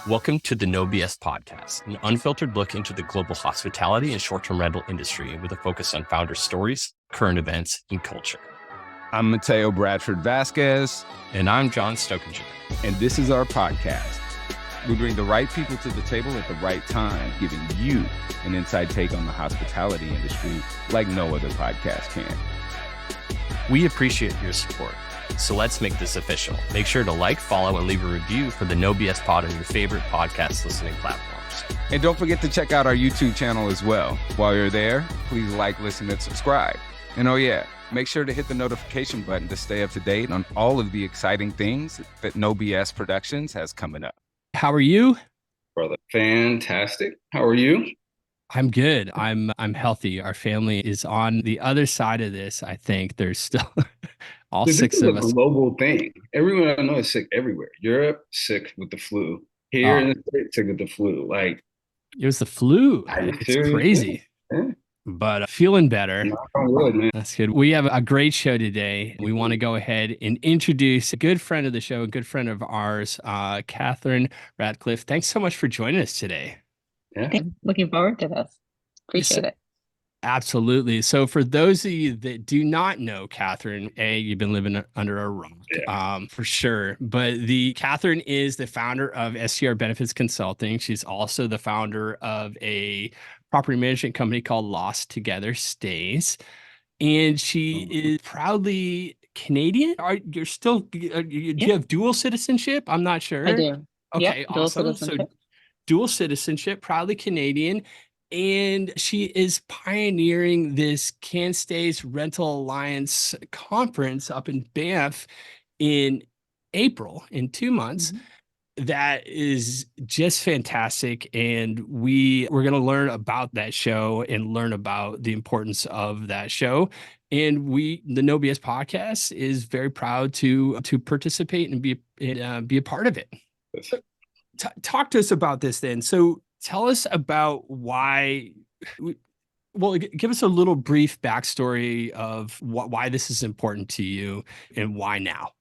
Welcome to the No BS podcast, an unfiltered look into the global hospitality and short-term rental industry with a focus on founder stories, current events, and culture. I'm Mateo Bradford Vasquez. And I'm John Stokinger. And this is our podcast. We bring the right people to the table at the right time, giving you an inside take on the hospitality industry like no other podcast can. We appreciate your support. So let's make this official. Make sure to like, follow, and leave a review for the No BS Pod on your favorite podcast listening platforms. And don't forget to check out our YouTube channel as well. While you're there, please like, listen, and subscribe. And oh yeah, make sure to hit the notification button to stay up to date on all of the exciting things that No BS Productions has coming up. How are you? Brother, fantastic. How are you? I'm good. I'm healthy. Our family is on the other side of this. I think there's still all six of us. This is a global thing. Everyone I know is sick everywhere. Europe, sick with the flu. Here in the States, sick with the flu. Like, it was the flu. It's crazy. Yeah. But feeling better. Wood, man. That's good. We have a great show today. We want to go ahead and introduce a good friend of the show, a good friend of ours, Catherine Radcliffe. Thanks so much for joining us today. Yeah. Looking forward to this. Appreciate it. Absolutely. So for those of you that do not know Catherine, you've been living under a rock, for sure. But Catherine is the founder of STR Benefits Consulting. She's also the founder of a property management company called Lost Together Stays. And she is proudly Canadian. Do you have dual citizenship? I'm not sure. I do. Okay, yep, awesome. So dual citizenship, proudly Canadian. And she is pioneering this CanStays Rental Alliance Conference up in Banff in April, in 2 months. Mm-hmm. That is just fantastic. And we're going to learn about that show and learn about the importance of that show. And the No BS podcast is very proud to participate and be a part of it. Talk to us about this then. So tell us about why. Give us a little brief backstory of why this is important to you and why now.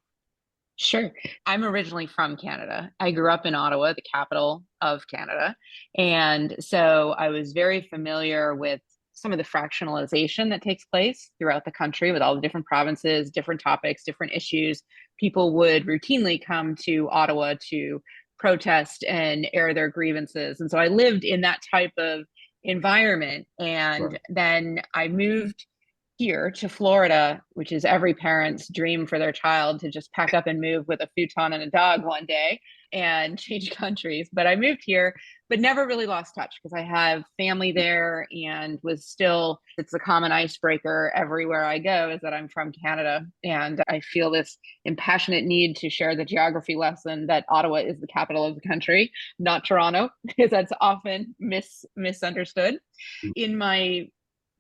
Sure. I'm originally from Canada. I grew up in Ottawa, the capital of Canada. And so I was very familiar with some of the fractionalization that takes place throughout the country with all the different provinces, different topics, different issues. People would routinely come to Ottawa to protest and air their grievances. And so I lived in that type of environment. And then I moved here to Florida, which is every parent's dream for their child, to just pack up and move with a futon and a dog one day and change countries. But I moved here, but never really lost touch because I have family there and it's a common icebreaker everywhere I go is that I'm from Canada. And I feel this impassionate need to share the geography lesson that Ottawa is the capital of the country, not Toronto, because that's often misunderstood. In my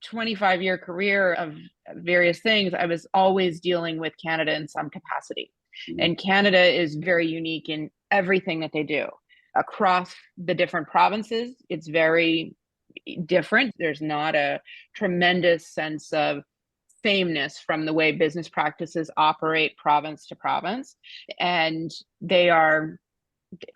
25-year career of various things, I was always dealing with Canada in some capacity. And Canada is very unique in everything that they do. Across the different provinces, it's very different. There's not a tremendous sense of sameness from the way business practices operate province to province. And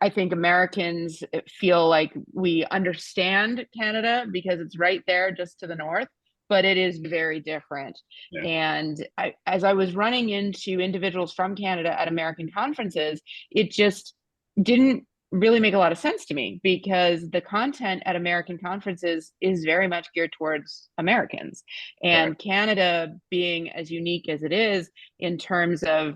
I think Americans feel like we understand Canada because it's right there just to the north, but it is very different. Yeah. And as I was running into individuals from Canada at American conferences, it just didn't really make a lot of sense to me because the content at American conferences is very much geared towards Americans. And Canada being as unique as it is in terms of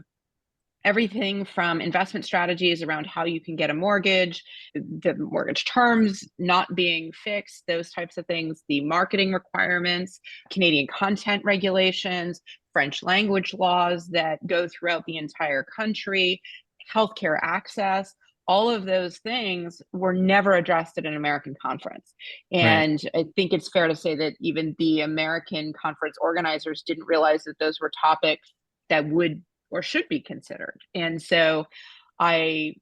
everything from investment strategies around how you can get a mortgage, the mortgage terms not being fixed, those types of things, the marketing requirements, Canadian content regulations, French language laws that go throughout the entire country, healthcare access, all of those things were never addressed at an American conference. And I think it's fair to say that even the American conference organizers didn't realize that those were topics that would or should be considered. And so I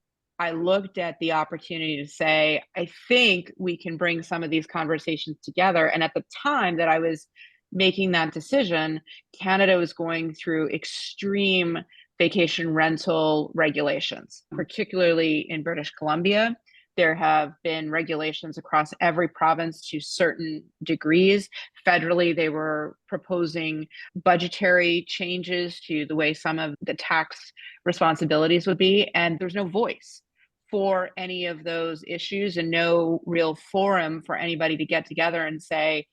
looked at the opportunity to say, I think we can bring some of these conversations together. And at the time that I was making that decision, Canada was going through extreme vacation rental regulations, particularly in British Columbia. There have been regulations across every province to certain degrees. Federally, they were proposing budgetary changes to the way some of the tax responsibilities would be, and there's no voice for any of those issues and no real forum for anybody to get together and say,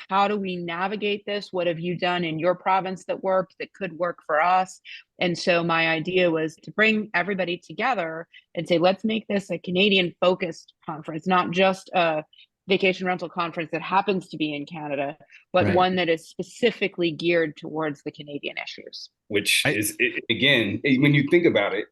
how do we navigate this? What have you done in your province that worked, that could work for us? And so my idea was to bring everybody together and say, let's make this a Canadian focused conference, not just a vacation rental conference that happens to be in Canada, but Right. one that is specifically geared towards the Canadian issues. Which is, again, when you think about it,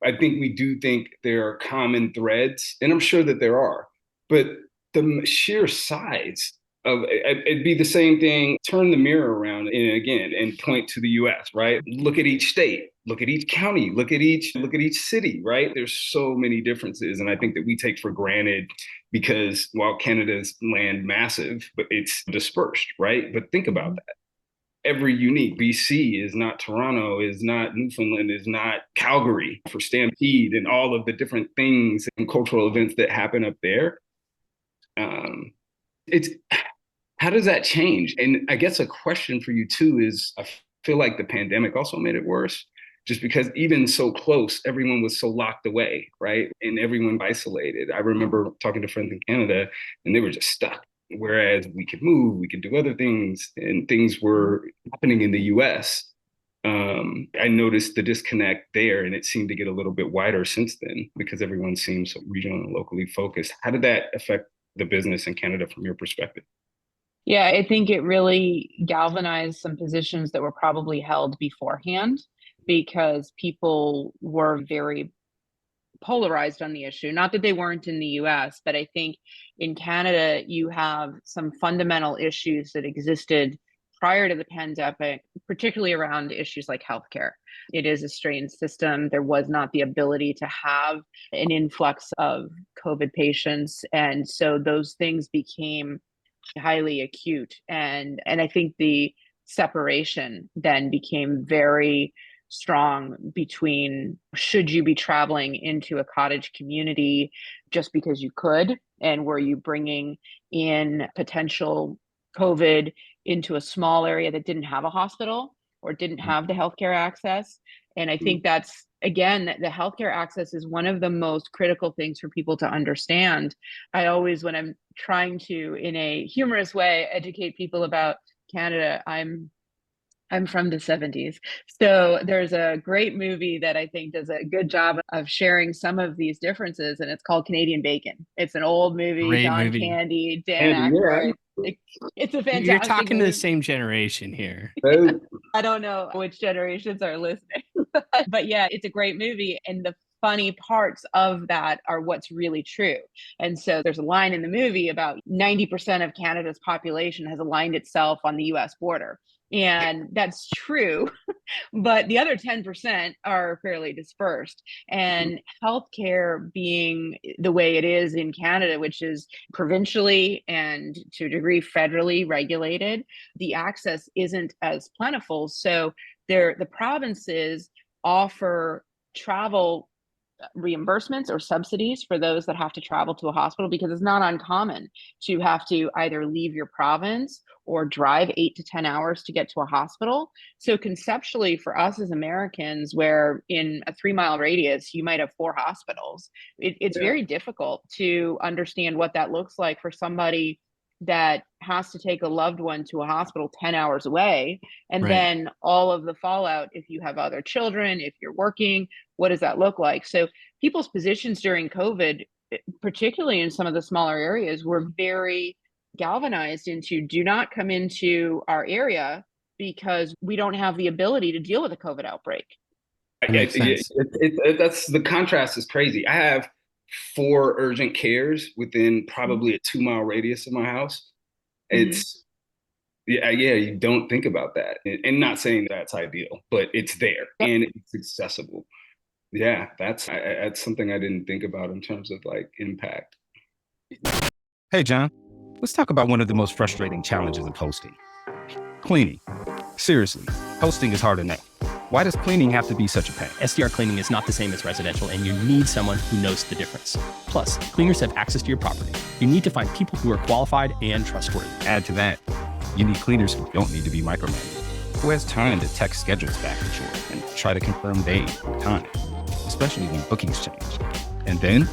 I think we do think there are common threads, and I'm sure that there are, but the sheer size of it'd be the same thing. Turn the mirror around and point to the US, right? Look at each state, look at each county, look at each city, right? There's so many differences. And I think that we take for granted because while Canada's land massive, but it's dispersed, right? But think about that. Every unique. BC is not Toronto, is not Newfoundland, is not Calgary for Stampede and all of the different things and cultural events that happen up there. It's how does that change? And I guess a question for you too is, I feel like the pandemic also made it worse, just because even so close, everyone was so locked away, right? And everyone isolated. I remember talking to friends in Canada and they were just stuck. Whereas we could move, we could do other things, and things were happening in the US. I noticed the disconnect there, and it seemed to get a little bit wider since then because everyone seems so regional and locally focused. How did that affect the business in Canada from your perspective? Yeah, I think it really galvanized some positions that were probably held beforehand because people were very polarized on the issue. Not that they weren't in the US, but I think in Canada, you have some fundamental issues that existed prior to the pandemic, particularly around issues like healthcare. It is a strained system. There was not the ability to have an influx of COVID patients. And so those things became highly acute. And I think the separation then became very strong between should you be traveling into a cottage community just because you could, and were you bringing in potential COVID into a small area that didn't have a hospital or didn't have the healthcare access. And I think that's, again, the healthcare access is one of the most critical things for people to understand. I always, when I'm trying to, in a humorous way, educate people about Canada, I'm from the 70s. So there's a great movie that I think does a good job of sharing some of these differences, and it's called Canadian Bacon. It's an old movie, Great John movie. Candy, Dan Aykroyd. It's a fantastic You're talking to movie. the same generation here. I don't know which generations are listening, but yeah, it's a great movie. And the funny parts of that are what's really true. And so there's a line in the movie about 90% of Canada's population has aligned itself on the US border. And that's true, but the other 10% are fairly dispersed. And healthcare being the way it is in Canada, which is provincially and to a degree federally regulated, the access isn't as plentiful. So the provinces offer travel reimbursements or subsidies for those that have to travel to a hospital, because it's not uncommon to have to either leave your province or drive 8 to 10 hours to get to a hospital. So conceptually for us as Americans, where in a 3-mile radius, you might have 4 hospitals, it's very difficult to understand what that looks like for somebody that has to take a loved one to a hospital 10 hours away. And then all of the fallout, if you have other children, if you're working, what does that look like? So people's positions during COVID, particularly in some of the smaller areas, were very galvanized into do not come into our area because we don't have the ability to deal with a COVID outbreak. That makes sense. That's the contrast is crazy. I have 4 urgent cares within probably a 2-mile radius of my house. It's you don't think about that, and not saying that's ideal, but it's there and it's accessible. Yeah, that's something I didn't think about in terms of like impact. Hey, John, let's talk about one of the most frustrating challenges of hosting: cleaning. Seriously, hosting is hard enough. Why does cleaning have to be such a pain? STR cleaning is not the same as residential, and you need someone who knows the difference. Plus, cleaners have access to your property. You need to find people who are qualified and trustworthy. Add to that, you need cleaners who don't need to be micromanaged. Who has time to text schedules back and forth and try to confirm days or time, especially when bookings change. And then,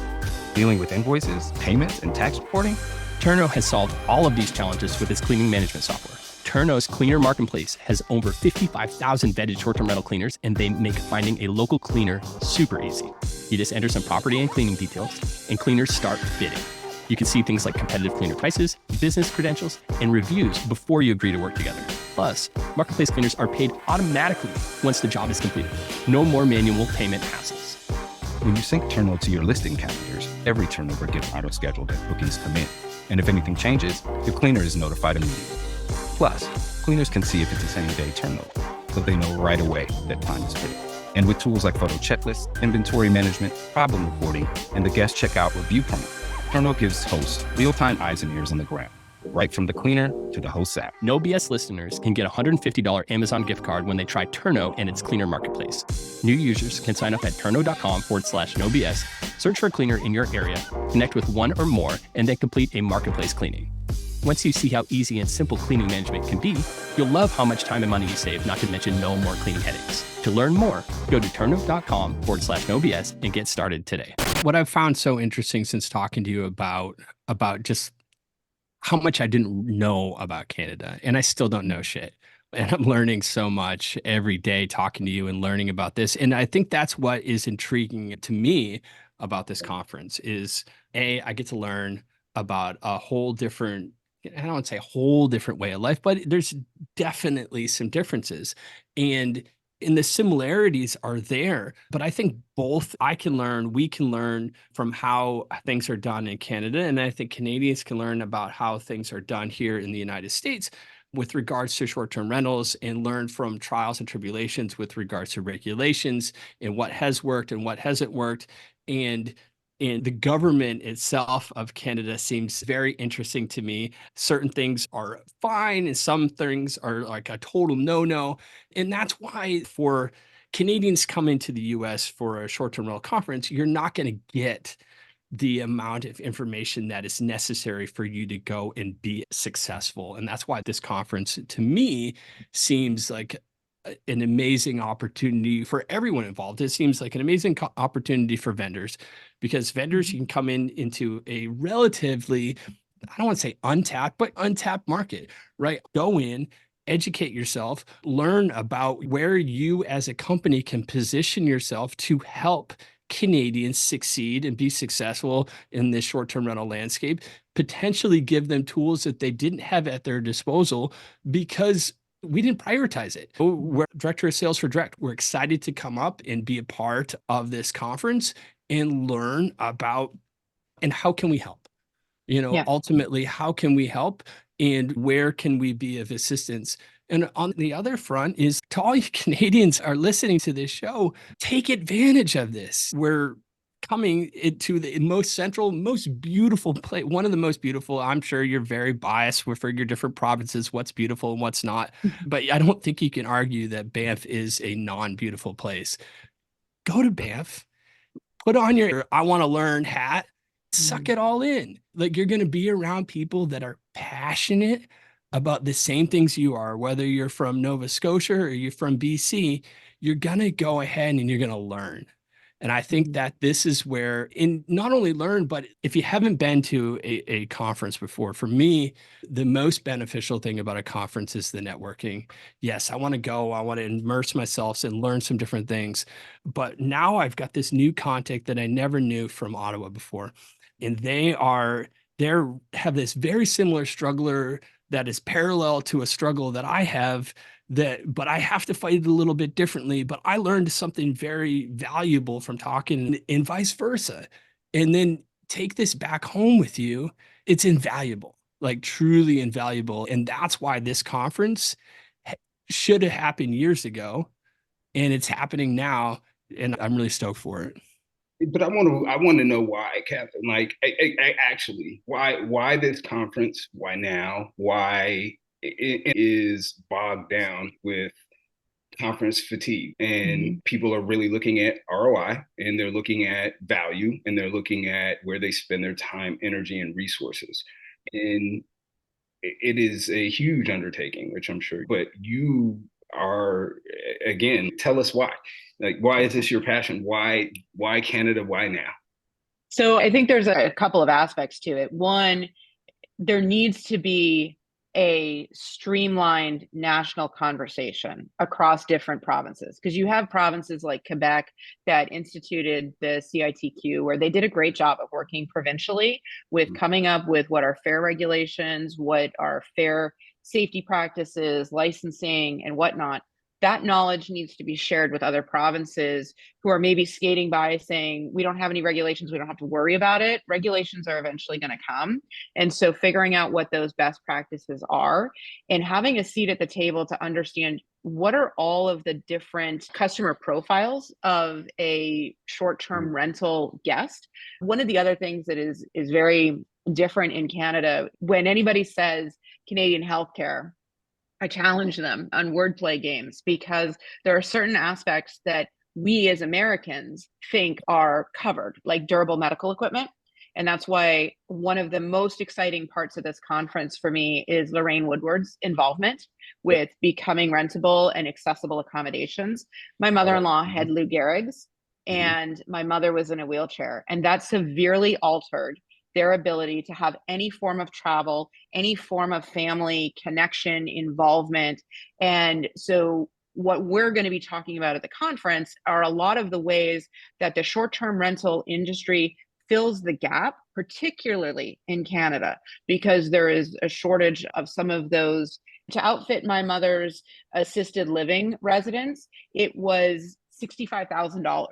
dealing with invoices, payments, and tax reporting? Turno has solved all of these challenges with its cleaning management software. Turno's Cleaner Marketplace has over 55,000 vetted short-term rental cleaners, and they make finding a local cleaner super easy. You just enter some property and cleaning details, and cleaners start bidding. You can see things like competitive cleaner prices, business credentials, and reviews before you agree to work together. Plus, Marketplace cleaners are paid automatically once the job is completed. No more manual payment hassles. When you sync Turno to your listing calendars, every turnover gets auto-scheduled as bookings come in. And if anything changes, your cleaner is notified immediately. Plus, cleaners can see if it's a same-day turnover, so they know right away that time is critical. And with tools like photo checklists, inventory management, problem reporting, and the guest checkout review panel, Turno gives hosts real-time eyes and ears on the ground, right from the cleaner to the host app. No BS listeners can get a $150 Amazon gift card when they try Turno and its cleaner marketplace. New users can sign up at turno.com/nobs, search for a cleaner in your area, connect with one or more, and then complete a marketplace cleaning. Once you see how easy and simple cleaning management can be, you'll love how much time and money you save, not to mention no more cleaning headaches. To learn more, go to turno.com/nobs and get started today. What I've found so interesting since talking to you about just how much I didn't know about Canada, and I still don't know shit. And I'm learning so much every day talking to you and learning about this. And I think that's what is intriguing to me about this conference is I get to learn about a whole different, I don't want to say a whole different way of life, but there's definitely some differences. And the similarities are there, but I think both we can learn from how things are done in Canada. And I think Canadians can learn about how things are done here in the United States with regards to short-term rentals and learn from trials and tribulations with regards to regulations and what has worked and what hasn't worked. And the government itself of Canada seems very interesting to me. Certain things are fine and some things are like a total no-no. And that's why for Canadians coming to the US for a short-term rental conference, you're not going to get the amount of information that is necessary for you to go and be successful. And that's why this conference to me seems like an amazing opportunity for everyone involved. It seems like an amazing opportunity for vendors because vendors can come into a relatively, I don't want to say untapped, but untapped market, right? Go in, educate yourself, learn about where you as a company can position yourself to help Canadians succeed and be successful in this short-term rental landscape, potentially give them tools that they didn't have at their disposal because we didn't prioritize it. We're Director of Sales for Direct. We're excited to come up and be a part of this conference and learn about and how can we help? Ultimately, how can we help and where can we be of assistance? And on the other front is to all you Canadians are listening to this show, take advantage of this. We're coming into the most central, most beautiful place, one of the most beautiful. I'm sure you're very biased for your different provinces, what's beautiful and what's not. But I don't think you can argue that Banff is a non-beautiful place. Go to Banff, put on your I want to learn hat, suck it all in. Like you're going to be around people that are passionate about the same things you are, whether you're from Nova Scotia or you're from BC, you're going to go ahead and you're going to learn. And I think that this is where not only learn, but if you haven't been to a conference before, for me, the most beneficial thing about a conference is the networking. Yes, I want to go, I want to immerse myself and learn some different things. But now I've got this new contact that I never knew from Ottawa before. And they have this very similar struggler that is parallel to a struggle that I have but I have to fight it a little bit differently. But I learned something very valuable from talking and vice versa. And then take this back home with you. It's invaluable, like truly invaluable. And that's why this conference should have happened years ago. And it's happening now. And I'm really stoked for it. But I want to know why, Catherine. Like, I actually, why this conference? Why now? Why it is bogged down with conference fatigue, and people are really looking at ROI, and they're looking at value, and they're looking at where they spend their time, energy, and resources. And it is a huge undertaking, which I'm sure, but you are, again, tell us why. Like, why is this your passion? Why Canada? Why now? So I think there's a couple of aspects to it. One, there needs to be a streamlined national conversation across different provinces, because you have provinces like Quebec that instituted the CITQ, where they did a great job of working provincially with coming up with what are fair regulations, what are fair safety practices, licensing, and whatnot. That knowledge needs to be shared with other provinces who are maybe skating by saying, we don't have any regulations, we don't have to worry about it. Regulations are eventually going to come. And so figuring out what those best practices are and having a seat at the table to understand what are all of the different customer profiles of a short-term rental guest. One of the other things that is very different in Canada, when anybody says Canadian healthcare, I challenge them on wordplay games, because there are certain aspects that we as Americans think are covered, like durable medical equipment. And that's why one of the most exciting parts of this conference for me is Lorraine Woodward's involvement with becoming rentable and accessible accommodations. My mother-in-law had Lou Gehrig's, and my mother was in a wheelchair, and that severely altered their ability to have any form of travel, any form of family connection, involvement. And so what we're going to be talking about at the conference are a lot of the ways that the short-term rental industry fills the gap, particularly in Canada, because there is a shortage of some of those. To outfit my mother's assisted living residence, it was $65,000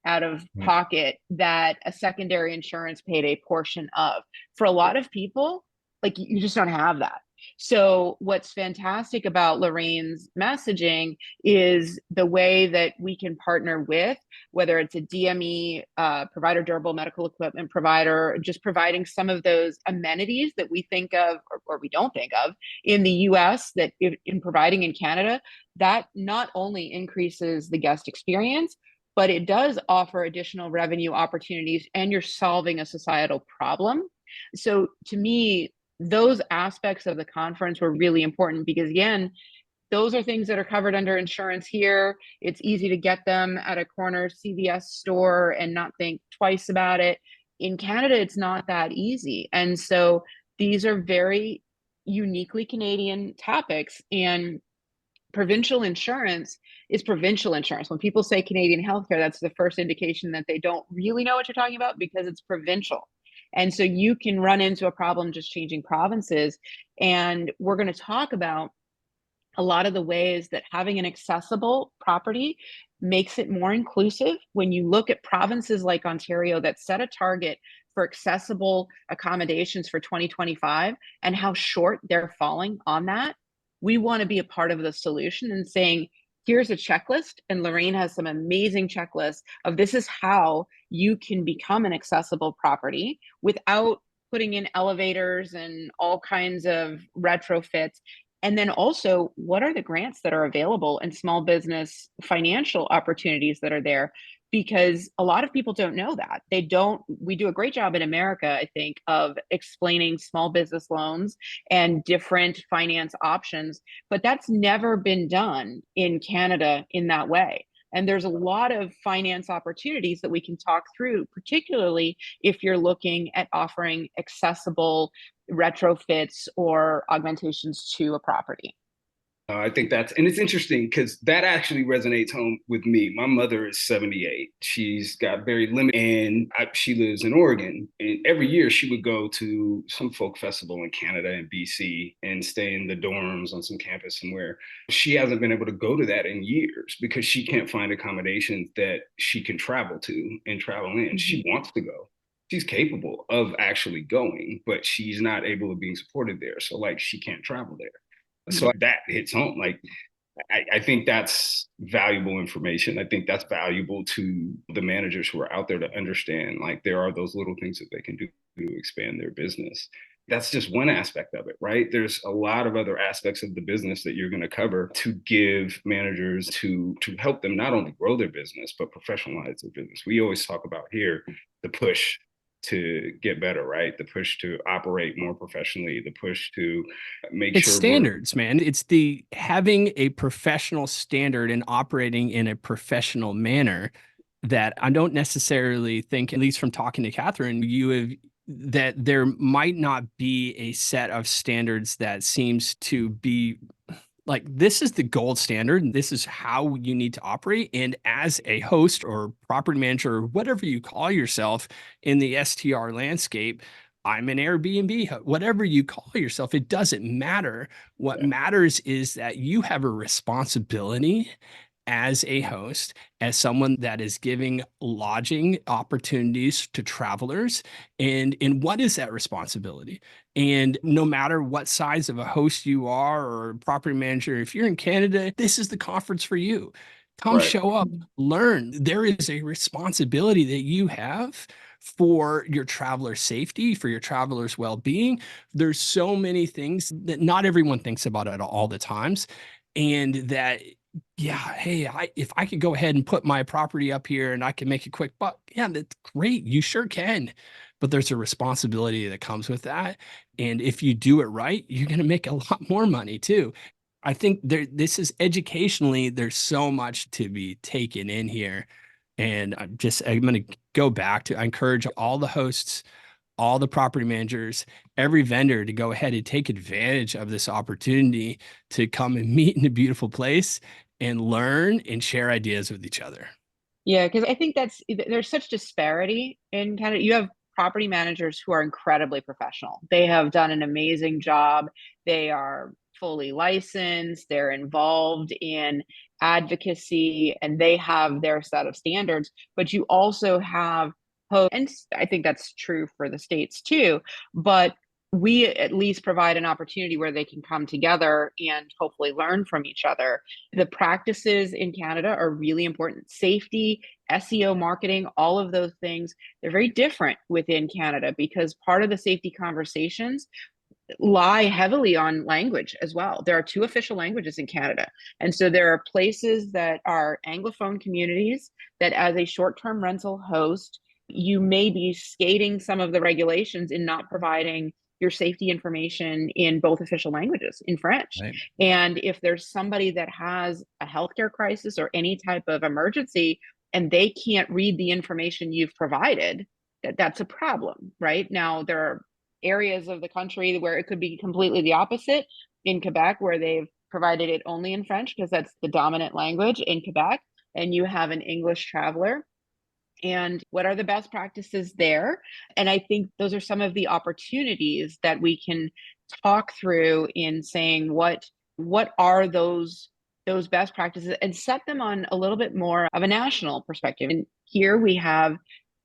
out of pocket that a secondary insurance paid a portion of. For a lot of people, like, you just don't have that. So what's fantastic about Lorraine's messaging is the way that we can partner with, whether it's a DME provider, durable medical equipment provider, just providing some of those amenities that we think of or we don't think of in the US that in providing in Canada, that not only increases the guest experience, but it does offer additional revenue opportunities, and you're solving a societal problem. So to me, those aspects of the conference were really important, because again, those are things that are covered under insurance here. It's easy to get them at a corner CVS store and not think twice about it. In Canada, it's not that easy. And so these are very uniquely Canadian topics, and provincial insurance is provincial insurance. When people say Canadian healthcare, that's the first indication that they don't really know what you're talking about, because it's provincial. And so you can run into a problem just changing provinces. And we're going to talk about a lot of the ways that having an accessible property makes it more inclusive. When you look at provinces like Ontario that set a target for accessible accommodations for 2025 and how short they're falling on that, we want to be a part of the solution and saying, here's a checklist. And Lorraine has some amazing checklists of this is how you can become an accessible property without putting in elevators and all kinds of retrofits. And then also, what are the grants that are available and small business financial opportunities that are there? Because a lot of people don't know that. We do a great job in America, I think, of explaining small business loans and different finance options, but that's never been done in Canada in that way. And there's a lot of finance opportunities that we can talk through, particularly if you're looking at offering accessible retrofits or augmentations to a property. I think and it's interesting because that actually resonates home with me. My mother is 78. She's got very limited, and she lives in Oregon. And every year she would go to some folk festival in Canada and BC and stay in the dorms on some campus somewhere. She hasn't been able to go to that in years because she can't find accommodations that she can travel to and travel in. She wants to go. She's capable of actually going, but she's not able of being supported there. So like she can't travel there. So that hits home. Like, I think that's valuable information. I think that's valuable to the managers who are out there to understand, like, there are those little things that they can do to expand their business. that's just one aspect of it, right? There's a lot of other aspects of the business that you're going to cover to give managers to help them not only grow their business, but professionalize their business. We always talk about here the push to get better, right? The push to operate more professionally, the push to make It's sure standards, man. It's the having a professional standard and operating in a professional manner that I don't necessarily think, at least from talking to Catherine, you have that there might not be a set of standards that seems to be like this is the gold standard and this is how you need to operate. And as a host or property manager or whatever you call yourself in the STR landscape, I'm an Airbnb, whatever you call yourself, it doesn't matter. What matters is that you have a responsibility as a host, as someone that is giving lodging opportunities to travelers. And what is that responsibility? And no matter what size of a host you are or property manager, if you're in Canada, this is the conference for you. Come show up, learn. There is a responsibility that you have for your traveler safety, for your travelers' well-being. There's so many things that not everyone thinks about at all the times. And that, yeah, hey, if I could go ahead and put my property up here and I can make a quick buck, yeah, that's great. You sure can. But there's a responsibility that comes with that. And if you do it right, you're going to make a lot more money too. I think this is educationally, there's so much to be taken in here. And I'm going to go back to, I encourage all the hosts, all the property managers, every vendor to go ahead and take advantage of this opportunity to come and meet in a beautiful place and learn and share ideas with each other. Yeah, because I think there's such disparity in Canada. You have property managers who are incredibly professional. They have done an amazing job. They are fully licensed. They're involved in advocacy and they have their set of standards. But you also have and I think that's true for the States too, but we at least provide an opportunity where they can come together and hopefully learn from each other. The practices in Canada are really important. Safety, SEO marketing, all of those things, they're very different within Canada because part of the safety conversations lie heavily on language as well. There are 2 official languages in Canada. And so there are places that are Anglophone communities that as a short-term rental host, you may be skating some of the regulations in not providing your safety information in both official languages in French. Right. And if there's somebody that has a healthcare crisis or any type of emergency and they can't read the information you've provided, that's a problem, right? Now, there are areas of the country where it could be completely the opposite. In Quebec, where they've provided it only in French because that's the dominant language in Quebec, and you have an English traveler. And what are the best practices there? And I think those are some of the opportunities that we can talk through in saying what are those best practices and set them on a little bit more of a national perspective. And here we have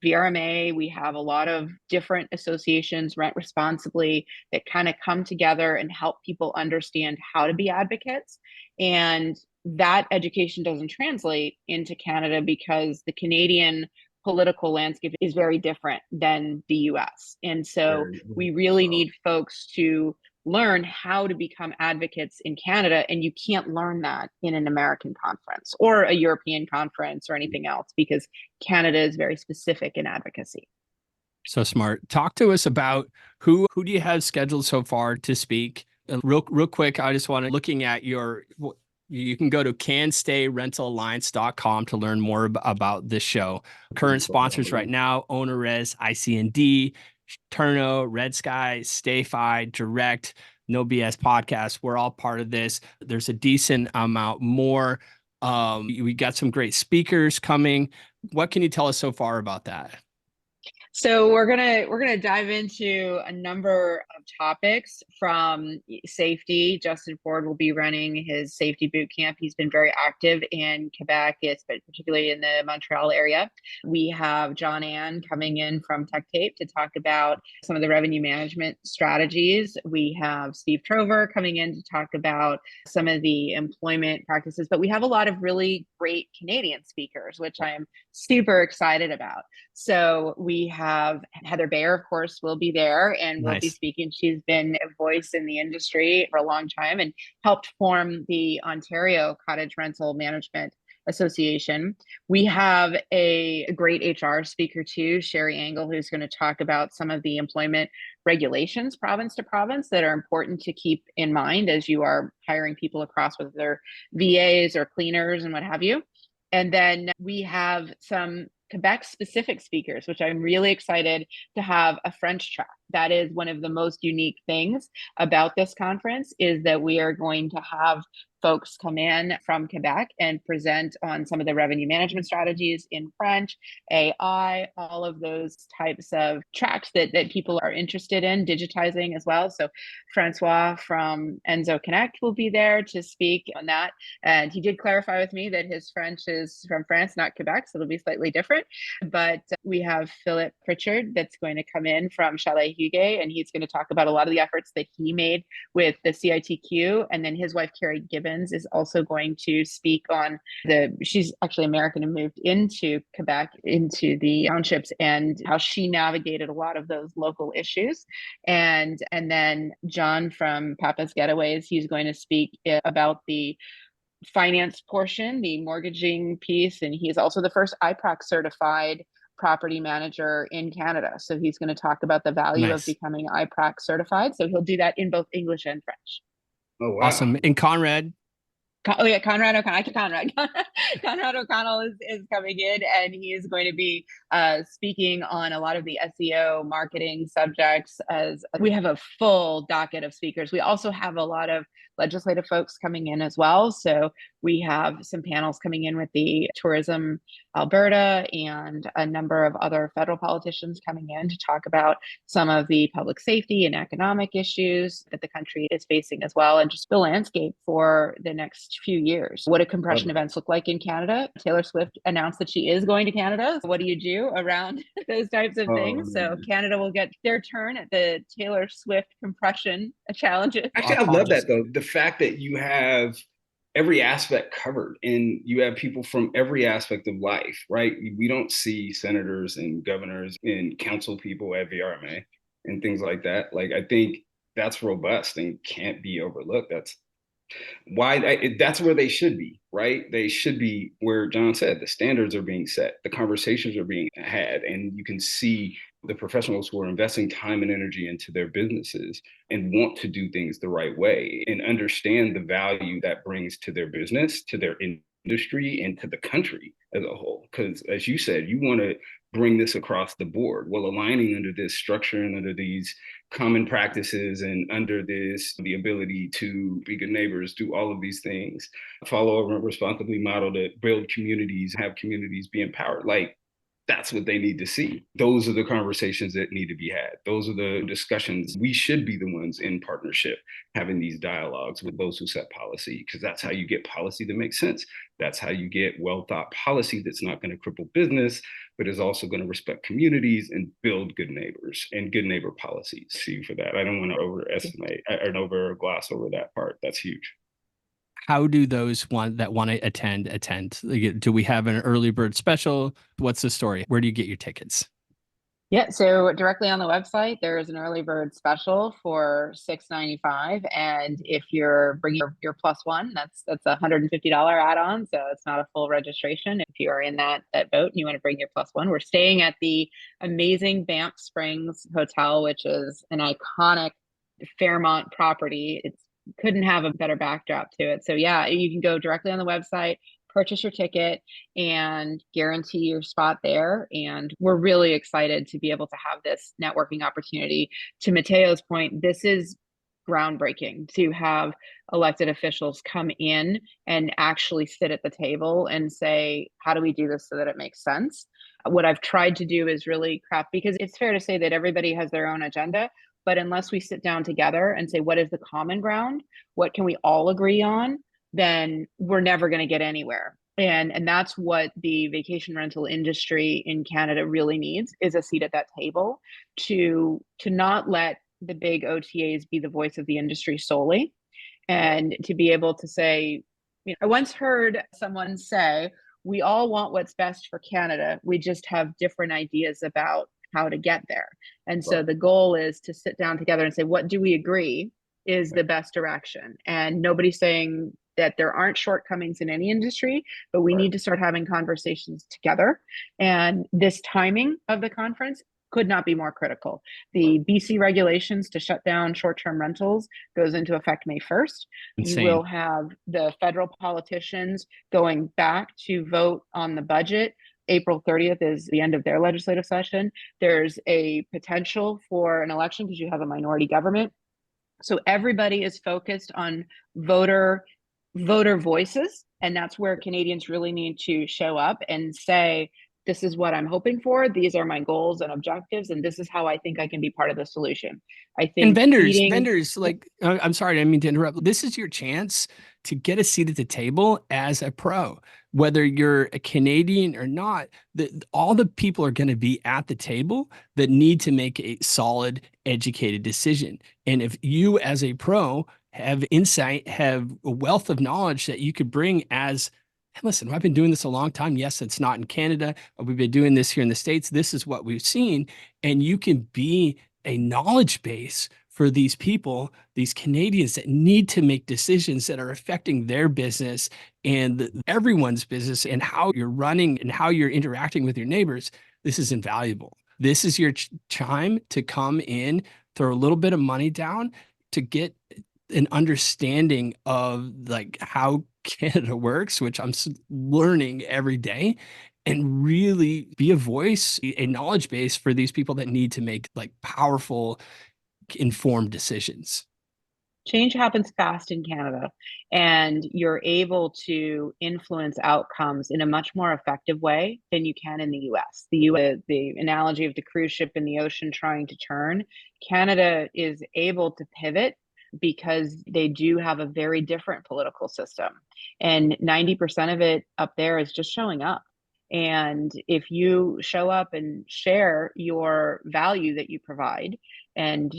VRMA, we have a lot of different associations, Rent Responsibly, that kind of come together and help people understand how to be advocates. And that education doesn't translate into Canada because the Canadian political landscape is very different than the US. And so we really need folks to learn how to become advocates in Canada. And you can't learn that in an American conference or a European conference or anything else because Canada is very specific in advocacy. So smart. Talk to us about who do you have scheduled so far to speak? Real quick, I just want to looking at you can go to CanStaysRentalAlliance.com to learn more about this show. Current sponsors right now, OwnerRez, IC&D, Turno, Red Sky, StayFi, Direct, No BS Podcast. We're all part of this. There's a decent amount more. We got some great speakers coming. What can you tell us so far about that? So we're gonna dive into a number of topics from safety. Justin Ford will be running his safety boot camp. He's been very active in Quebec, particularly in the Montreal area. We have John Ann coming in from Tech Tape to talk about some of the revenue management strategies. We have Steve Trover coming in to talk about some of the employment practices, but we have a lot of really great Canadian speakers, which I am super excited about. So we have have Heather Bayer, of course, will be there and will be Nice. speaking. She's been a voice in the industry for a long time and helped form the Ontario Cottage Rental Management Association. We have a great HR speaker too, Sherry Angle, who's going to talk about some of the employment regulations province to province that are important to keep in mind as you are hiring people across, whether they're VAs or cleaners and what have you. And then we have some Quebec specific speakers, which I'm really excited to have a French track. That is one of the most unique things about this conference, is that we are going to have folks come in from Quebec and present on some of the revenue management strategies in French, AI, all of those types of tracks that people are interested in digitizing as well. So Francois from Enzo Connect will be there to speak on that. And he did clarify with me that his French is from France, not Quebec, so it'll be slightly different. But we have Philip Pritchard that's going to come in from Chalet Huguet, and he's going to talk about a lot of the efforts that he made with the CITQ. And then his wife, Carrie Gibbons, is also going to speak on she's actually American and moved into Quebec, into the townships, and how she navigated a lot of those local issues. And then John from Papa's Getaways, he's going to speak about the finance portion, the mortgaging piece, and he's also the first IPRAC certified property manager in Canada. So he's going to talk about the value of becoming IPRAC certified. So he'll do that in both English and French. Oh, wow. Awesome. And Conrad. Conrad O'Connell. Conrad O'Connell is coming in, and he is going to be speaking on a lot of the SEO marketing subjects. As we have a full docket of speakers, we also have a lot of legislative folks coming in as well. So we have some panels coming in with the Tourism Alberta and a number of other federal politicians coming in to talk about some of the public safety and economic issues that the country is facing as well, and just the landscape for the next few years. What do compression events look like in Canada? Taylor Swift announced that she is going to Canada. So what do you do around those types of things? So Canada will get their turn at the Taylor Swift compression challenges. Actually, I love that though. The fact that you have every aspect covered and you have people from every aspect of life, right? We don't see senators and governors and council people at VRMA and things like that. Like, I think that's robust and can't be overlooked. That's why that's where they should be, right? They should be where John said the standards are being set, the conversations are being had, and you can see the professionals who are investing time and energy into their businesses and want to do things the right way and understand the value that brings to their business, to their industry, and to the country as a whole. Because as you said, you want to bring this across the board. Well, aligning under this structure and under these common practices and under this, the ability to be good neighbors, do all of these things, follow a responsibly model to build communities, have communities be empowered. Like, that's what they need to see. Those are the conversations that need to be had. Those are the discussions. We should be the ones in partnership having these dialogues with those who set policy, because that's how you get policy that makes sense. That's how you get well-thought policy that's not going to cripple business, but is also going to respect communities and build good neighbors and good neighbor policies. See for that. I don't want to overestimate or over-gloss over that part. That's huge. How do those that want to attend? Like, do we have an early bird special? What's the story? Where do you get your tickets? Yeah, so directly on the website, there is an early bird special for $6.95, and if you're bringing your plus one, that's a $150 add-on, so it's not a full registration. If you are in that boat and you want to bring your plus one, we're staying at the amazing Banff Springs Hotel, which is an iconic Fairmont property. It's couldn't have a better backdrop to it. So yeah, you can go directly on the website, purchase your ticket, and guarantee your spot there. And we're really excited to be able to have this networking opportunity. To Mateo's point, this is groundbreaking to have elected officials come in and actually sit at the table and say, how do we do this so that it makes sense? What I've tried to do is really craft, because it's fair to say that everybody has their own agenda. But unless we sit down together and say, what is the common ground? What can we all agree on? Then we're never going to get anywhere. And that's what the vacation rental industry in Canada really needs, is a seat at that table to not let the big OTAs be the voice of the industry solely, and to be able to say, I once heard someone say, we all want what's best for Canada. We just have different ideas about how to get there. And so the goal is to sit down together and say, what do we agree is the best direction? And nobody's saying that there aren't shortcomings in any industry, but we need to start having conversations together. And this timing of the conference could not be more critical. The BC regulations to shut down short-term rentals goes into effect May 1st. Insane. You will have the federal politicians going back to vote on the budget. April 30th is the end of their legislative session. There's a potential for an election because you have a minority government. So everybody is focused on voter voices, and that's where Canadians really need to show up and say, this is what I'm hoping for, these are my goals and objectives, and this is how I think I can be part of the solution. I think and vendors like, I'm sorry, I didn't mean to interrupt. This is your chance to get a seat at the table as a pro, whether you're a Canadian or not. All the people are going to be at the table that need to make a solid, educated decision. And if you as a pro have insight, have a wealth of knowledge that you could bring as, listen, I've been doing this a long time. Yes, it's not in Canada. We've been doing this here in the States. This is what we've seen. And you can be a knowledge base for these people, these Canadians that need to make decisions that are affecting their business and everyone's business, and how you're running and how you're interacting with your neighbors. This is invaluable. This is your time to come in, throw a little bit of money down to get an understanding of like how Canada works, which I'm learning every day, and really be a voice, a knowledge base for these people that need to make like powerful, informed decisions. Change happens fast in Canada, and you're able to influence outcomes in a much more effective way than you can in the US. The analogy of the cruise ship in the ocean trying to turn, Canada is able to pivot because they do have a very different political system. And 90% of it up there is just showing up. And if you show up and share your value that you provide, and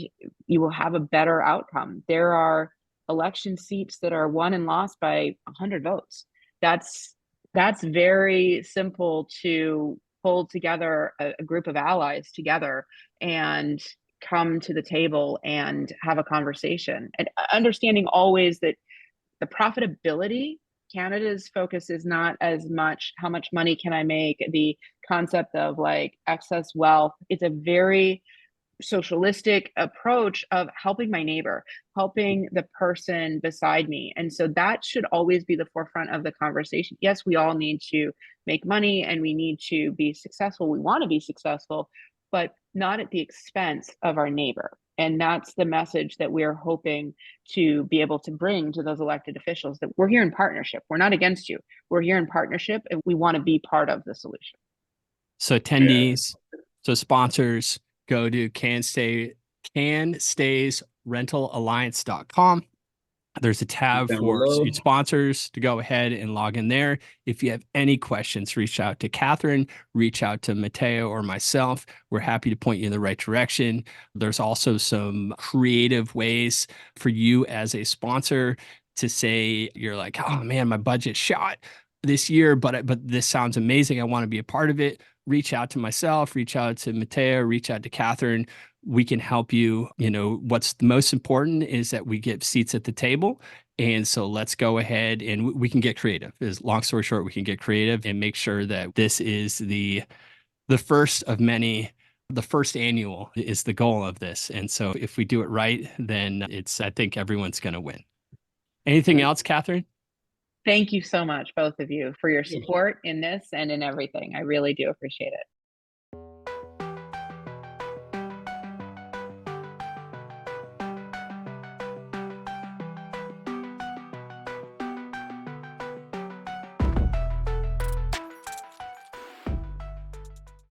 you will have a better outcome. There are election seats that are won and lost by 100 votes. That's very simple to pull together a group of allies together and come to the table and have a conversation, and understanding always that the profitability, Canada's focus is not as much how much money can I make, the concept of like excess wealth. It's a very socialistic approach of helping my neighbor, helping the person beside me. And so that should always be the forefront of the conversation. Yes, we all need to make money and we need to be successful. We want to be successful, but not at the expense of our neighbor. And that's the message that we're hoping to be able to bring to those elected officials, that we're here in partnership. We're not against you. We're here in partnership, and we want to be part of the solution. So attendees, so sponsors, go to CanStaysRentalAlliance.com. There's a tab for sponsors to go ahead and log in there. If you have any questions, reach out to Catherine, reach out to Mateo or myself. We're happy to point you in the right direction. There's also some creative ways for you as a sponsor to say, you're like, oh man, my budget's shot this year, but this sounds amazing. I want to be a part of it. Reach out to myself, reach out to Mateo, reach out to Catherine. We can help you. You know, what's the most important is that we get seats at the table. And so let's go ahead and we can get creative. As long story short, we can get creative and make sure that this is the first of many. The first annual is the goal of this. And so if we do it right, then I think everyone's going to win. Anything else, Catherine? Thank you so much, both of you, for your support in this and in everything. I really do appreciate it.